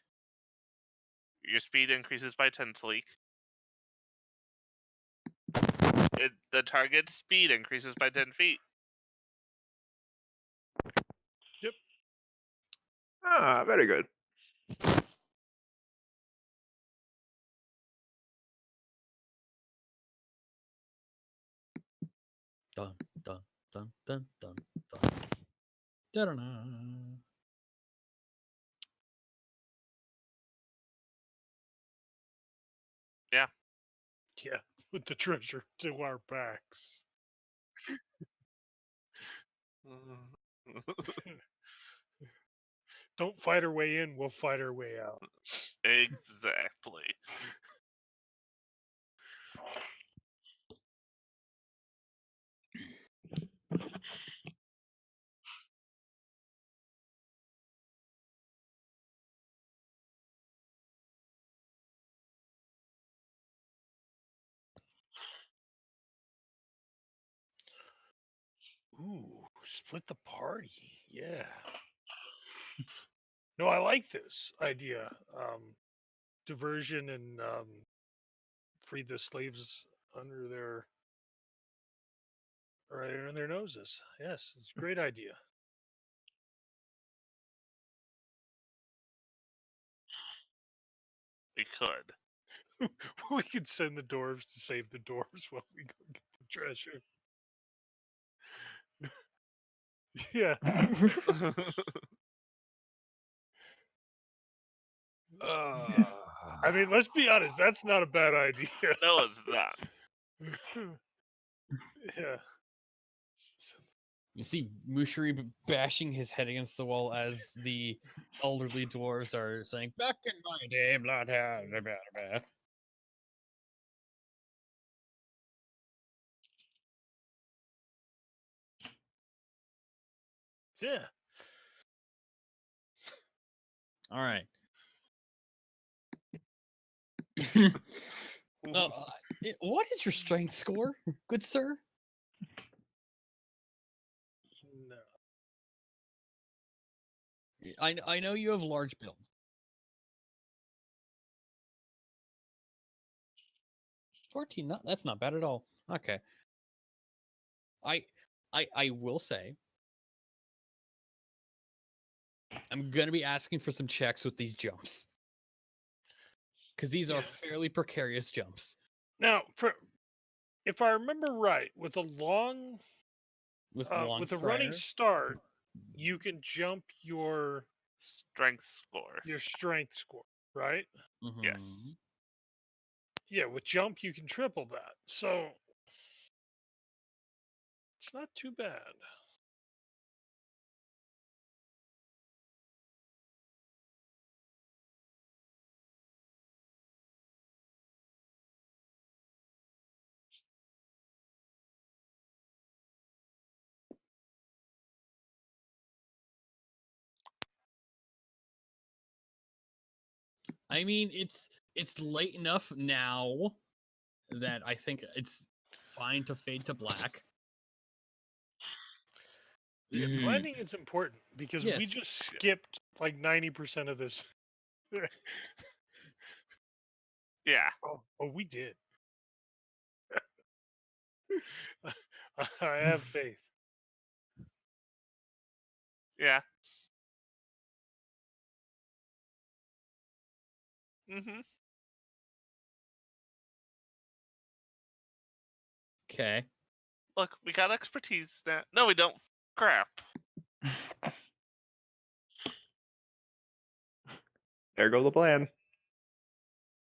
Your speed increases by 10, Salik. The target's speed increases by 10 feet. Very good. dun dun dun dun dun dun. Da-da-da. Yeah. Yeah, with the treasure to our backs. Don't fight our way in, we'll fight our way out. Exactly. Ooh, split the party. Yeah. No, I like this idea. Diversion and free the slaves under their right under their noses. Yes, it's a great idea. We could. We could send the dwarves to save the dwarves while we go get the treasure. Yeah. I mean, let's be honest, that's not a bad idea. No, it's not. Yeah. You see Mushri bashing his head against the wall as the elderly dwarves are saying, "Back in my day, blah blah blah blah blah." Yeah. All right. What is your strength score, good sir? I know you have large build. That's not bad at all. Okay. I will say I'm gonna be asking for some checks with these jumps. Because these are Yeah. fairly precarious jumps. Now, if I remember right, with a long, With long with a running fire. start, you can jump your Strength score. strength score, right? Mhm. Yes. Yeah, with jump you can triple that. So it's not too bad. I mean, it's late enough now that I think it's fine to fade to black. Yeah, Mhm. planning is important because we Yes. just skipped like 90% of this. Yeah. Oh, we did. I have faith. Yeah. Mm-hmm. Okay. Look, we got expertise now. No, we don't. Crap. There goes the plan.